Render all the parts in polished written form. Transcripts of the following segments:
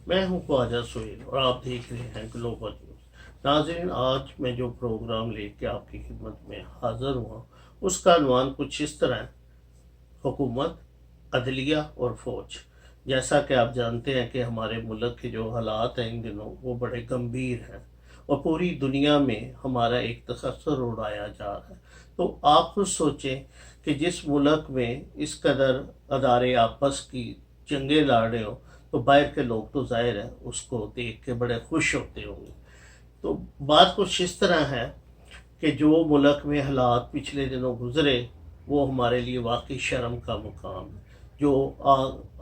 میں ہوں خواجہ سہیل اور آپ دیکھ رہے ہیں گلوبل نیوز۔ ناظرین، آج میں جو پروگرام لے کے آپ کی خدمت میں حاضر ہوا اس کا عنوان کچھ اس طرح ہے: حکومت، عدلیہ اور فوج۔ جیسا کہ آپ جانتے ہیں کہ ہمارے ملک کے جو حالات ہیں ان دنوں وہ بڑے گمبھیر ہیں اور پوری دنیا میں ہمارا ایک تصور اڑایا جا رہا ہے۔ تو آپ خود سوچیں کہ جس ملک میں اس قدر ادارے آپس کی جنگیں لڑ رہے ہوں تو باہر کے لوگ تو ظاہر ہے اس کو دیکھ کے بڑے خوش ہوتے ہوں گے۔ تو بات کچھ اس طرح ہے کہ جو ملک میں حالات پچھلے دنوں گزرے وہ ہمارے لیے واقعی شرم کا مقام ہے۔ جو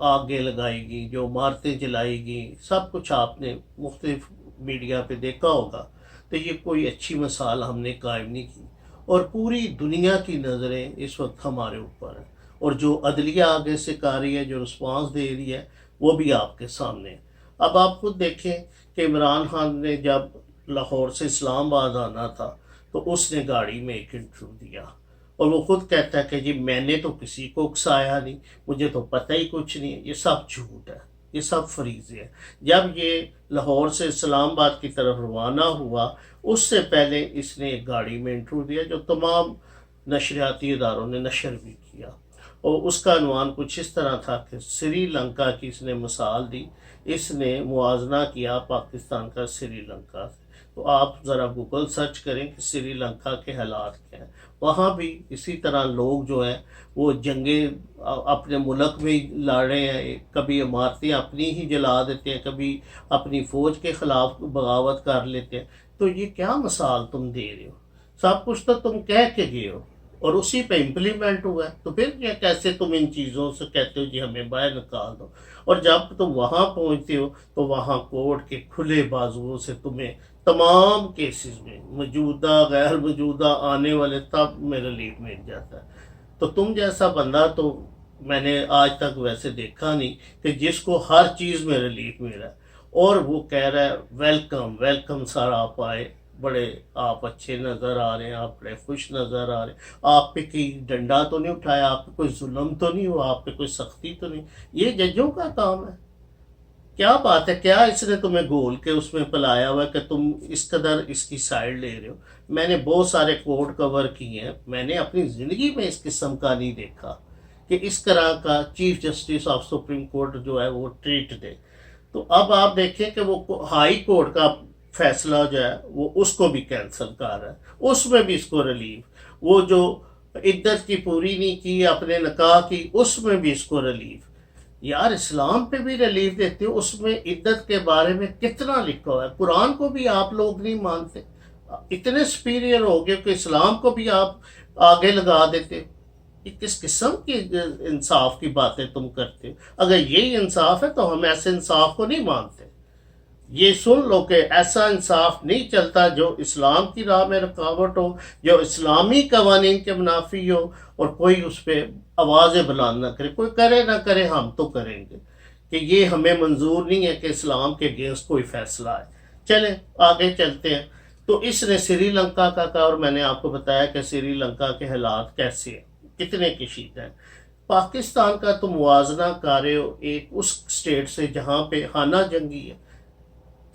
آگیں لگائی گئی، جو عمارتیں جلائی گئیں، سب کچھ آپ نے مختلف میڈیا پہ دیکھا ہوگا۔ تو یہ کوئی اچھی مثال ہم نے قائم نہیں کی اور پوری دنیا کی نظریں اس وقت ہمارے اوپر ہیں، اور جو عدلیہ آگے سے کر رہی ہے، جو رسپانس دے رہی ہے، وہ بھی آپ کے سامنے ہے۔ اب آپ خود دیکھیں کہ عمران خان نے جب لاہور سے اسلام آباد آنا تھا تو اس نے گاڑی میں ایک انٹرویو دیا اور وہ خود کہتا ہے کہ جی میں نے تو کسی کو اکسایا نہیں، مجھے تو پتہ ہی کچھ نہیں ہے۔ یہ سب جھوٹ ہے، یہ سب فریضے ہیں۔ جب یہ لاہور سے اسلام آباد کی طرف روانہ ہوا اس سے پہلے اس نے ایک گاڑی میں انٹرویو دیا جو تمام نشریاتی اداروں نے نشر بھی کیا، اور اس کا عنوان کچھ اس طرح تھا کہ سری لنکا کی اس نے مثال دی۔ اس نے موازنہ کیا پاکستان کا سری لنکا سے۔ تو آپ ذرا گوگل سرچ کریں کہ سری لنکا کے حالات کیا ہیں۔ وہاں بھی اسی طرح لوگ جو ہیں وہ جنگیں اپنے ملک میں لڑ رہے ہیں، کبھی عمارتیں اپنی ہی جلا دیتے ہیں، کبھی اپنی فوج کے خلاف بغاوت کر لیتے ہیں۔ تو یہ کیا مثال تم دے رہے ہو؟ سب کچھ تو تم کہہ کے گئے ہو اور اسی پہ امپلیمنٹ ہوا ہے، تو پھر کیا کیسے تم ان چیزوں سے کہتے ہو جی ہمیں باہر نکال دو؟ اور جب تم وہاں پہنچتے ہو تو وہاں کورٹ کے کھلے بازوؤں سے تمہیں تمام کیسز میں موجودہ غیر موجودہ آنے والے تب میں ریلیف مل جاتا ہے۔ تو تم جیسا بندہ تو میں نے آج تک ویسے دیکھا نہیں کہ جس کو ہر چیز میں ریلیف ملا ہے، اور وہ کہہ رہا ہے ویلکم ویلکم سر، آپ آئے، بڑے آپ اچھے نظر آ رہے ہیں، آپ بڑے خوش نظر آ رہے ہیں، آپ پہ کوئی ڈنڈا تو نہیں اٹھایا، آپ پہ کوئی ظلم تو نہیں ہوا، آپ پہ کوئی سختی تو نہیں۔ یہ ججوں کا کام ہے۔ کیا بات ہے، کیا اس نے تمہیں گول کے اس میں پلایا ہوا ہے کہ تم اس قدر اس کی سائڈ لے رہے ہو؟ میں نے بہت سارے کورٹ کور کیے ہیں، میں نے اپنی زندگی میں اس قسم کا نہیں دیکھا کہ اس طرح کا chief justice of supreme court جو ہے وہ ٹریٹ دے۔ تو اب آپ دیکھیں کہ وہ ہائی کورٹ کا فیصلہ جو ہے وہ اس کو بھی کینسل کر رہا ہے، اس میں بھی اس کو ریلیف۔ وہ جو عدت کی پوری نہیں کی، اپنے نکاح کی، اس میں بھی اس کو ریلیف۔ یار اسلام پہ بھی ریلیف دیتے ہو، اس میں عدت کے بارے میں کتنا لکھا ہوا ہے؟ قرآن کو بھی آپ لوگ نہیں مانتے، اتنے سپیریئر ہو گئے کہ اسلام کو بھی آپ آگے لگا دیتے ہو۔ یہ کس قسم کی انصاف کی باتیں تم کرتے ہو؟ اگر یہی انصاف ہے تو ہم ایسے انصاف کو نہیں مانتے۔ یہ سن لو کہ ایسا انصاف نہیں چلتا جو اسلام کی راہ میں رکاوٹ ہو، جو اسلامی قوانین کے منافی ہو، اور کوئی اس پہ آوازیں بلند نہ کرے۔ کوئی کرے نہ کرے، ہم تو کریں گے کہ یہ ہمیں منظور نہیں ہے کہ اسلام کے اگینسٹ کوئی فیصلہ ہے۔ چلیں آگے چلتے ہیں۔ تو اس نے سری لنکا کا کہا، اور میں نے آپ کو بتایا کہ سری لنکا کے حالات کیسے ہیں، کتنے کشیدہ ہیں۔ پاکستان کا تو موازنہ کر رہے ہو ایک اس سٹیٹ سے جہاں پہ خانہ جنگی ہے،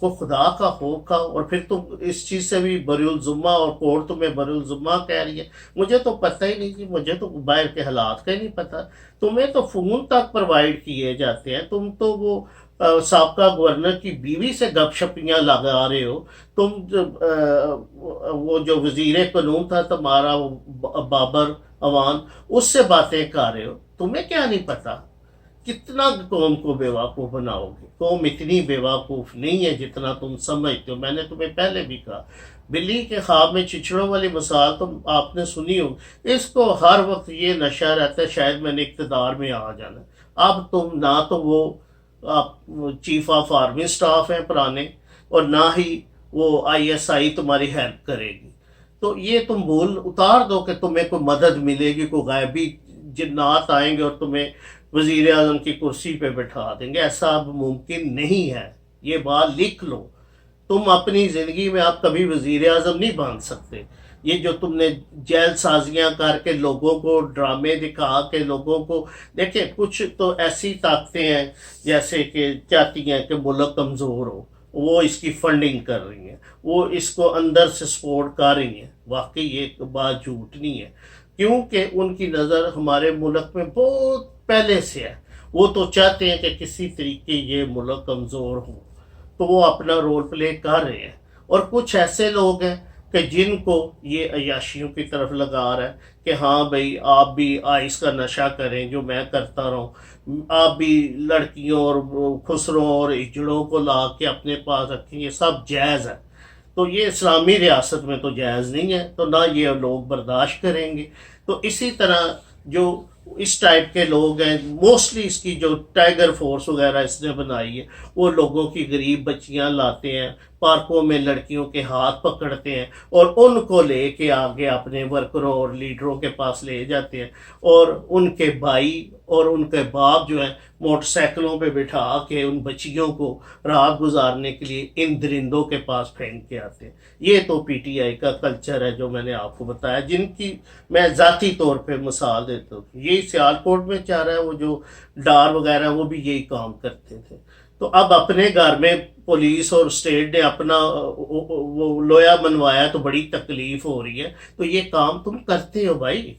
کو خدا کا خوف کھاؤ، اور پھر تم اس چیز سے بھی بری الذمہ، اور کورٹ تمہیں بری الذمہ کہہ رہی ہے۔ مجھے تو پتہ ہی نہیں، مجھے تو باہر کے حالات کا ہی نہیں پتہ۔ تمہیں تو فون تک پرووائڈ کیے جاتے ہیں، تم تو وہ سابقہ گورنر کی بیوی سے گپ شپیاں لگا رہے ہو، تم وہ جو وزیر قانون تھا تمہارا وہ بابر اوان، اس سے باتیں کر رہے ہو۔ تمہیں کیا نہیں پتہ؟ کتنا قوم کو بیوقوف بناؤ گے؟ قوم اتنی بیوقوف نہیں ہے جتنا تم سمجھتے ہو۔ میں نے تمہیں پہلے بھی کہا، بلی کے خواب میں چچڑوں والی مثال تو آپ نے سنی ہو۔ اس کو ہر وقت یہ نشہ رہتا ہے شاید میں نے اقتدار میں آ جانا۔ اب تم نہ تو وہ چیف آف آرمی سٹاف ہیں پرانے، اور نہ ہی وہ آئی ایس آئی تمہاری ہیلپ کرے گی۔ تو یہ تم بھول اتار دو کہ تمہیں کوئی مدد ملے گی، کوئی غیبی جنات آئیں گے اور تمہیں وزیر اعظم کی کرسی پہ بٹھا دیں گے۔ ایسا اب ممکن نہیں ہے، یہ بات لکھ لو۔ تم اپنی زندگی میں آپ کبھی وزیر اعظم نہیں بن سکتے۔ یہ جو تم نے جیل سازیاں کر کے لوگوں کو ڈرامے دکھا کے لوگوں کو، دیکھیں کچھ تو ایسی طاقتیں ہیں جیسے کہ چاہتی ہیں کہ ملک کمزور ہو، وہ اس کی فنڈنگ کر رہی ہیں، وہ اس کو اندر سے سپورٹ کر رہی ہیں۔ واقعی یہ بات جھوٹ نہیں ہے، کیونکہ ان کی نظر ہمارے ملک میں بہت پہلے سے ہے۔ وہ تو چاہتے ہیں کہ کسی طریقے یہ ملک کمزور ہو، تو وہ اپنا رول پلے کر رہے ہیں۔ اور کچھ ایسے لوگ ہیں کہ جن کو یہ عیاشیوں کی طرف لگا رہا ہے کہ ہاں بھائی آپ بھی آئس کا نشہ کریں جو میں کرتا رہوں، آپ بھی لڑکیوں اور خسروں اور اجڑوں کو لا کے اپنے پاس رکھیں، یہ سب جائز ہے۔ تو یہ اسلامی ریاست میں تو جائز نہیں ہے، تو نہ یہ لوگ برداشت کریں گے۔ تو اسی طرح جو اس ٹائپ کے لوگ ہیں، موسٹلی اس کی جو ٹائیگر فورس وغیرہ اس نے بنائی ہے، وہ لوگوں کی غریب بچیاں لاتے ہیں، پارکوں میں لڑکیوں کے ہاتھ پکڑتے ہیں اور ان کو لے کے آگے اپنے ورکروں اور لیڈروں کے پاس لے جاتے ہیں، اور ان کے بھائی اور ان کے باپ جو ہیں موٹر سائیکلوں پہ بٹھا کے ان بچیوں کو رات گزارنے کے لیے ان درندوں کے پاس پھینک کے آتے ہیں۔ یہ تو پی ٹی آئی کا کلچر ہے جو میں نے آپ کو بتایا، جن کی میں ذاتی طور پہ مثال دیتا ہوں۔ یہی سیالکوٹ میں چاہ رہا ہے، وہ جو ڈار وغیرہ وہ بھی یہی کام کرتے تھے۔ تو اب اپنے گھر میں پولیس اور اسٹیٹ نے اپنا وہ لویا منوایا تو بڑی تکلیف ہو رہی ہے، تو یہ کام تم کرتے ہو بھائی،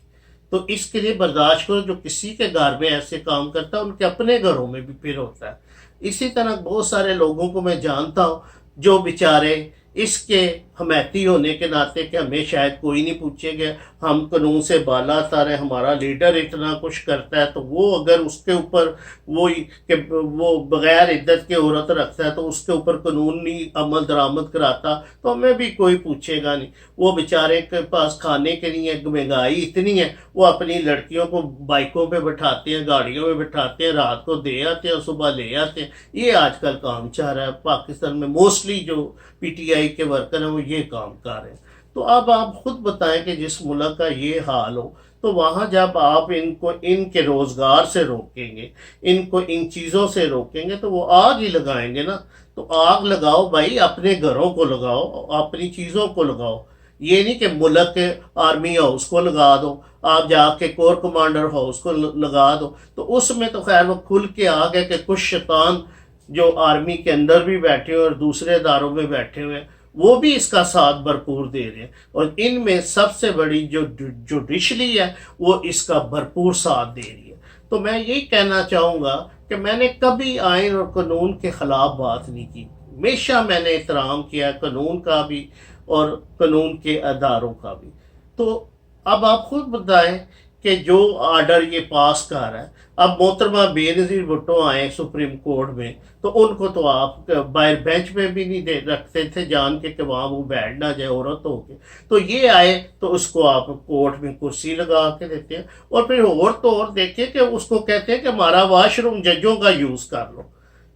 تو اس کے لیے برداشت کرو۔ جو کسی کے گھر میں ایسے کام کرتا ہے ان کے اپنے گھروں میں بھی پھر ہوتا ہے۔ اسی طرح بہت سارے لوگوں کو میں جانتا ہوں جو بیچارے اس کے حمایتی ہونے کے ناطے کہ ہمیں شاید کوئی نہیں پوچھے گا، ہم قانون سے بالا تر ہے، ہمارا لیڈر اتنا کچھ کرتا ہے، تو وہ اگر اس کے اوپر وہ بغیر عدت کے عورت رکھتا ہے تو اس کے اوپر قانونی عمل درآمد کراتا تو ہمیں بھی کوئی پوچھے گا نہیں۔ وہ بیچارے کے پاس کھانے کے لیے مہنگائی اتنی ہے، وہ اپنی لڑکیوں کو بائکوں پہ بٹھاتے ہیں، گاڑیوں میں بٹھاتے ہیں، رات کو دے آتے ہیں، صبح لے آتے ہیں۔ یہ آج کل کام چل رہا ہے پاکستان میں، موسٹلی جو پی ٹی آئی کے ورکر ہیں وہ یہ کام کر رہے ہیں۔ تو اب آپ خود بتائیں کہ جس ملک کا یہ حال ہو، تو وہاں جب آپ ان کو ان کے روزگار سے روکیں گے، ان کو ان چیزوں سے روکیں گے، تو وہ آگ ہی لگائیں گے نا۔ تو آگ لگاؤ بھائی، اپنے گھروں کو لگاؤ، اپنی چیزوں کو لگاؤ۔ یہ نہیں کہ ملک کے آرمی ہاؤس کو لگا دو، آپ جا کے کور کمانڈر ہاؤس کو لگا دو، تو اس میں تو خیر وہ کھل کے آ گئے کہ کچھ شیطان جو آرمی کے اندر بھی بیٹھے ہوئے اور دوسرے اداروں میں بیٹھے ہوئے ہیں، وہ بھی اس کا ساتھ بھرپور دے رہے ہیں، اور ان میں سب سے بڑی جو جوڈیشلی ہے وہ اس کا بھرپور ساتھ دے رہی ہے۔ تو میں یہی کہنا چاہوں گا کہ میں نے کبھی آئین اور قانون کے خلاف بات نہیں کی، ہمیشہ میں نے احترام کیا قانون کا بھی اور قانون کے اداروں کا بھی۔ تو اب آپ خود بتائیں کہ جو آرڈر یہ پاس کر رہا ہے، اب محترمہ بے نظیر بھٹو آئے سپریم کورٹ میں، تو ان کو تو آپ باہر بینچ پہ بھی نہیں رکھتے تھے جان کے کہ وہاں وہ بیٹھ نہ جائے عورت ہو کے، تو یہ آئے تو اس کو آپ کورٹ میں کرسی لگا کے دیتے ہیں، اور پھر اور تو اور دیکھیں کہ اس کو کہتے ہیں کہ ہمارا واش روم ججوں کا یوز کر لو۔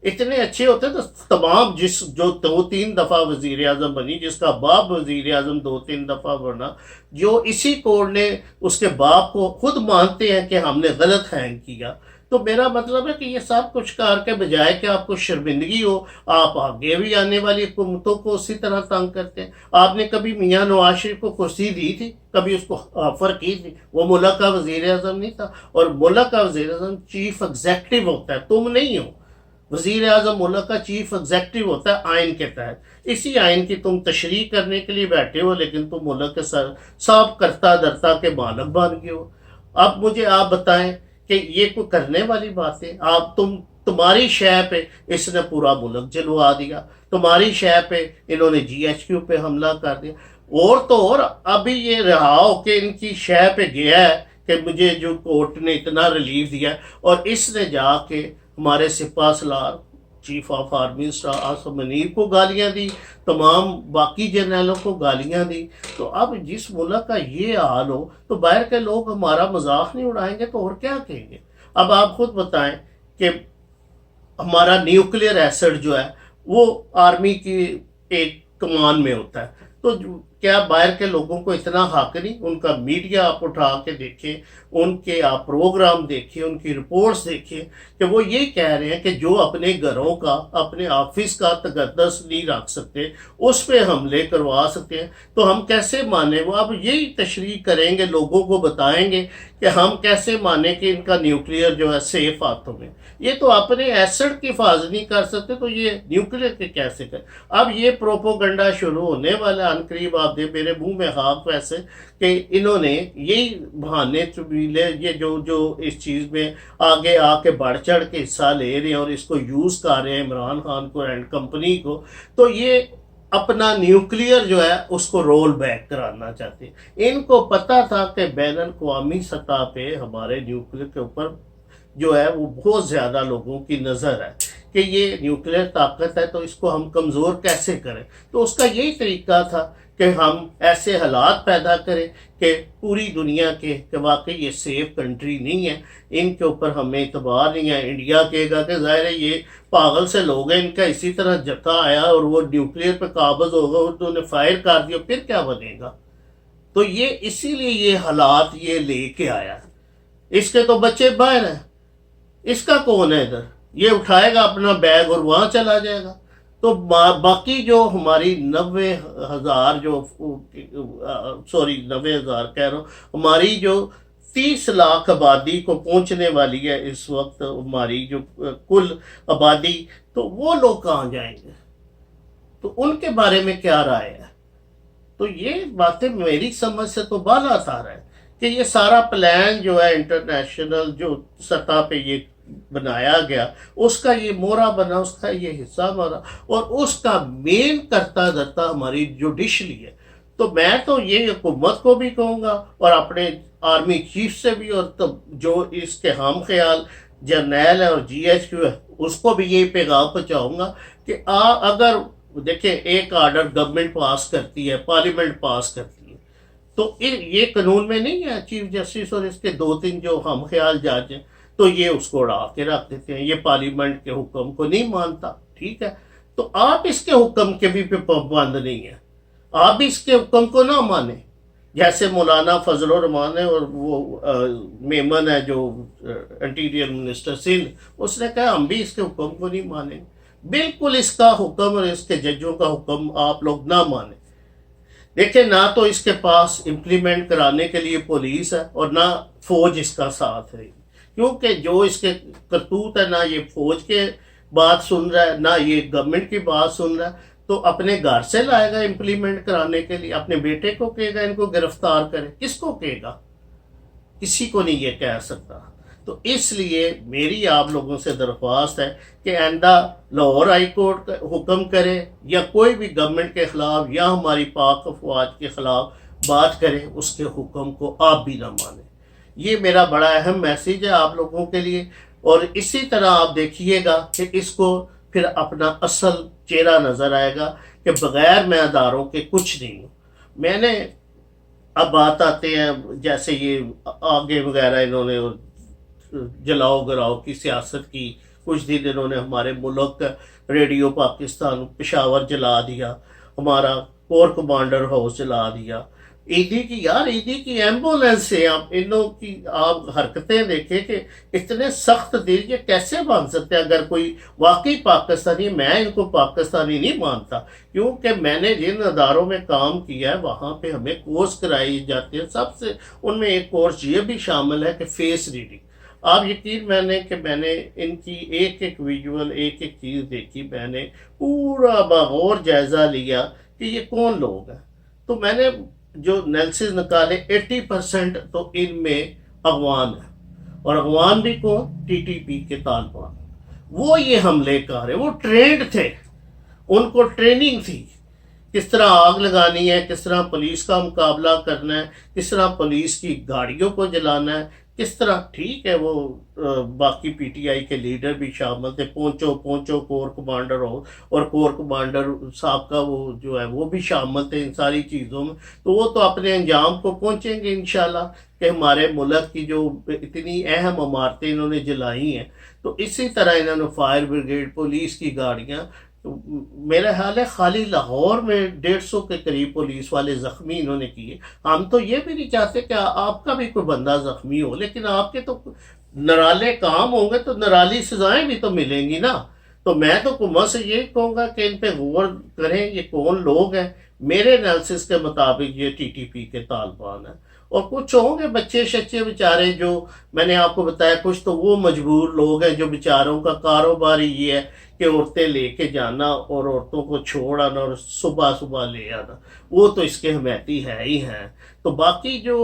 اتنے اچھے ہوتے تو تمام جو 2-3 دفعہ وزیر اعظم بنی، جس کا باپ وزیر اعظم 2-3 دفعہ بنا، جو اسی کورٹ نے اس کے باپ کو خود مانتے ہیں کہ ہم نے غلط ہینگ کیا، تو میرا مطلب ہے کہ یہ سب کچھ کر کے بجائے کہ آپ کو شرمندگی ہو، آپ آگے بھی آنے والی حکومتوں کو اسی طرح تنگ کرتے ہیں۔ آپ نے کبھی میاں نواز شریف کو کرسی دی تھی؟ کبھی اس کو آفر کی تھی؟ وہ ملک کا وزیر اعظم نہیں تھا، اور ملک کا وزیر اعظم چیف ایگزیکٹو ہوتا ہے، تم نہیں ہو۔ وزیر اعظم ملک کا چیف ایگزیکٹو ہوتا ہے آئین کے تحت، اسی آئین کی تم تشریح کرنے کے لیے بیٹھے ہو، لیکن تم ملک کے سب کرتا درتا کے مالک بن گئے ہو۔ اب مجھے آپ بتائیں کہ یہ کوئی کرنے والی بات ہے؟ تمہاری شے پہ اس نے پورا ملک جلوا دیا، تمہاری شے پہ انہوں نے جی ایچ کیو پہ حملہ کر دیا، اور تو اور ابھی یہ رہا ہو کہ ان کی شے پہ گیا ہے کہ مجھے جو کورٹ نے اتنا ریلیف دیا ہے، اور اس نے جا کے ہمارے سپاہ سالار chief of army staff Asim Munir کو گالیاں دی، تمام باقی جرنیلوں کو گالیاں دی۔ تو اب جس ملک کا یہ حال ہو تو باہر کے لوگ ہمارا مذاق نہیں اڑائیں گے تو اور کیا کہیں گے؟ اب آپ خود بتائیں کہ ہمارا نیوکلیئر ایسڈ جو ہے وہ آرمی کی ایک کمان میں ہوتا ہے، تو کیا باہر کے لوگوں کو اتنا حق نہیں؟ ان کا میڈیا آپ اٹھا کے دیکھیں، ان کے آپ پروگرام دیکھیں، ان کی رپورٹس دیکھیں کہ وہ یہ کہہ رہے ہیں کہ جو اپنے گھروں کا، اپنے آفس کا تقدس نہیں رکھ سکتے، اس پہ حملے کروا سکتے ہیں، تو ہم کیسے مانیں؟ وہ اب یہی تشریح کریں گے، لوگوں کو بتائیں گے کہ ہم کیسے مانیں کہ ان کا نیوکلیئر جو ہے سیف ہاتھوں میں؟ یہ تو اپنے ایسڈ کی حفاظت نہیں کر سکتے، تو یہ نیوکلیئر کے کیسے کریں؟ اب یہ پروپوگنڈا شروع ہونے والا ہے عنقریب، آپ دے میرے منہ میں ہاتھ ویسے کہ انہوں نے یہی بہانے چبیلے یہ جو اس چیز میں آگے آ کے بڑھ چڑھ کے حصہ لے رہے ہیں اور اس کو یوز کر رہے ہیں عمران خان کو اینڈ کمپنی کو، تو یہ اپنا نیوکلیئر جو ہے اس کو رول بیک کرانا چاہتے ہیں۔ ان کو پتہ تھا کہ بین الاقوامی سطح پہ ہمارے نیوکلیئر کے اوپر جو ہے وہ بہت زیادہ لوگوں کی نظر ہے کہ یہ نیوکلیئر طاقت ہے، تو اس کو ہم کمزور کیسے کریں؟ تو اس کا یہی طریقہ تھا کہ ہم ایسے حالات پیدا کریں کہ پوری دنیا کے کہ واقعی یہ سیف کنٹری نہیں ہے، ان کے اوپر ہمیں اعتبار نہیں ہے۔ انڈیا کہے گا کہ ظاہر ہے یہ پاگل سے لوگ ہیں، ان کا اسی طرح جتھا آیا اور وہ نیوکلیئر پہ قابض ہوگا، انہوں نے فائر کر دیا، پھر کیا بنے گا؟ تو یہ اسی لیے یہ حالات یہ لے کے آیا۔ اس کے تو بچے باہر ہیں، اس کا کون ہے ادھر؟ یہ اٹھائے گا اپنا بیگ اور وہاں چلا جائے گا۔ تو باقی جو ہماری 90,000 90,000 کہہ رہا ہوں، ہماری جو 30 لاکھ آبادی کو پہنچنے والی ہے اس وقت، ہماری جو کل آبادی، تو وہ لوگ کہاں جائیں گے؟ تو ان کے بارے میں کیا رائے ہے؟ تو یہ باتیں میری سمجھ سے تو بالا تار ہے کہ یہ سارا پلان جو ہے انٹرنیشنل جو سطح پہ یہ بنایا گیا، اس کا یہ مورا بنا، اس کا یہ حصہ بنا، اور اس کا مین کرتا دھرتا ہماری جوڈیشلی ہے۔ تو میں تو یہ حکومت کو بھی کہوں گا اور اپنے آرمی چیف سے بھی، اور جو اس کے ہم خیال جرنیل ہے اور جی ایچ کیو ہے اس کو بھی یہ پیغام پہنچاؤں گا کہ اگر دیکھیں ایک آرڈر گورنمنٹ پاس کرتی ہے، پارلیمنٹ پاس کرتی ہے، تو یہ قانون میں نہیں ہے، چیف جسٹس اور اس کے 2-3 جو ہم خیال جج ہیں، تو یہ اس کو اڑا کے رکھ دیتے ہیں، یہ پارلیمنٹ کے حکم کو نہیں مانتا، ٹھیک ہے؟ تو آپ اس کے حکم کے بھی پابند نہیں ہیں، آپ بھی اس کے حکم کو نہ مانیں۔ جیسے مولانا فضل الرحمان ہے اور وہ میمن ہے جو انٹیریئر منسٹر سندھ، اس نے کہا ہم بھی اس کے حکم کو نہیں مانیں۔ بالکل اس کا حکم اور اس کے ججوں کا حکم آپ لوگ نہ مانیں۔ دیکھیں، نہ تو اس کے پاس امپلیمنٹ کرانے کے لیے پولیس ہے اور نہ فوج اس کا ساتھ ہے، کیونکہ جو اس کے کرتوت ہے، نہ یہ فوج کے بات سن رہا ہے، نہ یہ گورنمنٹ کی بات سن رہا ہے، تو اپنے گھر سے لائے گا امپلیمنٹ کرانے کے لیے، اپنے بیٹے کو کہے گا ان کو گرفتار کرے، کس کو کہے گا؟ کسی کو نہیں یہ کہہ سکتا۔ تو اس لیے میری آپ لوگوں سے درخواست ہے کہ آئندہ لاہور ہائی کورٹ حکم کرے یا کوئی بھی گورنمنٹ کے خلاف یا ہماری پاک افواج کے خلاف بات کرے، اس کے حکم کو آپ بھی نہ مانیں۔ یہ میرا بڑا اہم میسیج ہے آپ لوگوں کے لیے، اور اسی طرح آپ دیکھیے گا کہ اس کو پھر اپنا اصل چہرہ نظر آئے گا کہ بغیر میں اداروں کے کچھ نہیں ہوں۔ میں نے اب بات آتے ہیں جیسے یہ آگے وغیرہ انہوں نے جلاؤ گراؤ کی سیاست کی، کچھ دن انہوں نے ہمارے ملک کا ریڈیو پاکستان پشاور جلا دیا، ہمارا کور کمانڈر ہاؤس جلا دیا، عیدی کی ایمبولینس سے انہوں کی آپ حرکتیں دیکھیں کہ اتنے سخت دل یہ کیسے مان سکتے ہیں اگر کوئی واقعی پاکستانی؟ میں ان کو پاکستانی نہیں مانتا، کیونکہ میں نے جن اداروں میں کام کیا ہے وہاں پہ ہمیں کورس کرائی جاتے ہیں، سب سے ان میں ایک کورس یہ بھی شامل ہے کہ فیس ریڈنگ۔ آپ یقین میں نے ان کی ایک ایک ویژول، ایک ایک چیز دیکھی، میں نے پورا بغور جائزہ لیا کہ یہ کون لوگ ہیں۔ تو میں نے جو انالیسز نکالے 80% تو ان میں افغان ہیں، اور افغان بھی کون؟ ٹی ٹی پی کے طالبان، وہ یہ حملے کر رہے، وہ ٹرینڈ تھے، ان کو ٹریننگ تھی کس طرح آگ لگانی ہے، کس طرح پولیس کا مقابلہ کرنا ہے، کس طرح پولیس کی گاڑیوں کو جلانا ہے، کس طرح، ٹھیک ہے وہ باقی پی ٹی آئی کے لیڈر بھی شامل تھے، پونچو کور کمانڈر ہو، اور کور کمانڈر صاحب کا وہ جو ہے وہ بھی شامل تھے ان ساری چیزوں میں۔ تو وہ تو اپنے انجام کو پہنچیں گے انشاءاللہ کہ ہمارے ملک کی جو اتنی اہم عمارتیں انہوں نے جلائی ہیں، تو اسی طرح انہوں نے فائر بریگیڈ، پولیس کی گاڑیاں، میرا خیال ہے خالی لاہور میں 150 کے قریب پولیس والے زخمی انہوں نے کیے. ہم تو یہ بھی نہیں چاہتے کہ آپ کا بھی کوئی بندہ زخمی ہو، لیکن آپ کے تو نرالے کام ہوں گے تو نرالی سزائیں بھی تو ملیں گی نا. تو میں تو حکومت سے یہ کہوں گا کہ ان پہ غور کریں، یہ کون لوگ ہیں. میرے انالیسس کے مطابق یہ ٹی ٹی پی کے طالبان ہیں، اور کچھ ہوں گے بچے شچے بیچارے جو میں نے آپ کو بتایا، کچھ تو وہ مجبور لوگ ہیں جو بیچاروں کا کاروبار ہی یہ ہے کہ عورتیں لے کے جانا اور عورتوں کو چھوڑ آنا اور صبح صبح لے آنا. وہ تو اس کے حمایتی ہے ہی ہیں. تو باقی جو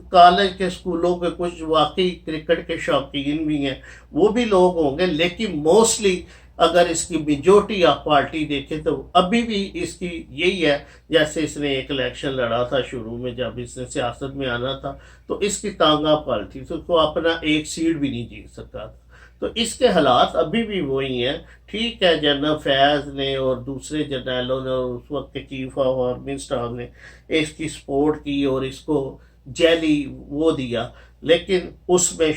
کالج کے اسکولوں کے کچھ واقعی کرکٹ کے شوقین بھی ہیں وہ بھی لوگ ہوں گے، لیکن موسٹلی اگر اس کی میجورٹی آف پارٹی دیکھیں تو ابھی بھی اس کی یہی ہے. جیسے اس نے ایک الیکشن لڑا تھا شروع میں، جب اس نے سیاست میں آنا تھا تو اس کی تانگا پالٹی تو اس کو اپنا ایک سیٹ بھی نہیں جیت سکا تھا. تو اس کے حالات ابھی بھی وہی ہیں. ٹھیک ہے، جنرل فیض نے اور دوسرے جرنیلوں نے اور اس وقت کے چیف آف آرمی اسٹاف نے اس کی سپورٹ کی اور اس کو جیلی وہ دیا، لیکن اس میں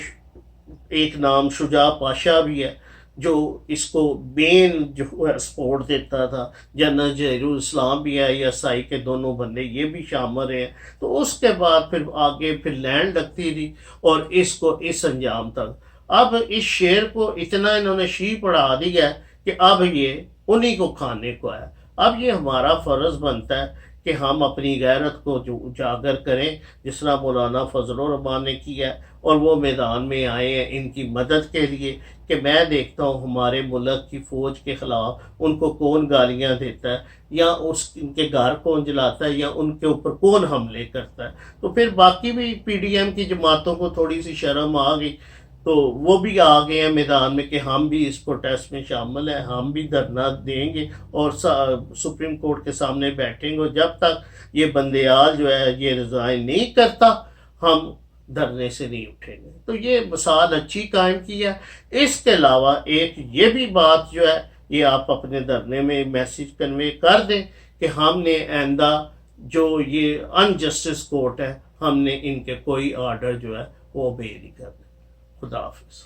ایک نام شجاع پاشا بھی ہے جو اس کو مین جو سپورٹ دیتا تھا. جنرل ظہیر الاسلام بھی ہے، ایس آئی کے دونوں بندے یہ بھی شامل ہیں. تو اس کے بعد پھر آگے پھر لینڈ لگتی تھی اور اس کو اس انجام تک. اب اس شیر کو اتنا انہوں نے شی پڑھا دیا ہے کہ اب یہ انہی کو کھانے کو ہے. اب یہ ہمارا فرض بنتا ہے کہ ہم اپنی غیرت کو جو اجاگر کریں، جس طرح مولانا فضل الرحمان نے کیا ہے، اور وہ میدان میں آئے ہیں ان کی مدد کے لیے. کہ میں دیکھتا ہوں ہمارے ملک کی فوج کے خلاف ان کو کون گالیاں دیتا ہے، یا ان کے گھر کون جلاتا ہے، یا ان کے اوپر کون حملے کرتا ہے. تو پھر باقی بھی پی ڈی ایم کی جماعتوں کو تھوڑی سی شرم آ گئی تو وہ بھی آ گئے ہیں میدان میں کہ ہم بھی اس پروٹیسٹ میں شامل ہیں، ہم بھی دھرنا دیں گے اور سپریم کورٹ کے سامنے بیٹھیں گے. اور جب تک یہ بندیال جو ہے یہ ریزائن نہیں کرتا ہم دھرنے سے نہیں اٹھیں گے. تو یہ مثال اچھی قائم کی ہے. اس کے علاوہ ایک یہ بھی بات جو ہے یہ آپ اپنے دھرنے میں میسیج کنوے کر دیں کہ ہم نے آئندہ جو یہ ان جسٹس کورٹ ہے، ہم نے ان کے کوئی آرڈر جو ہے وہ obey نہیں کرنا. خدا حافظ.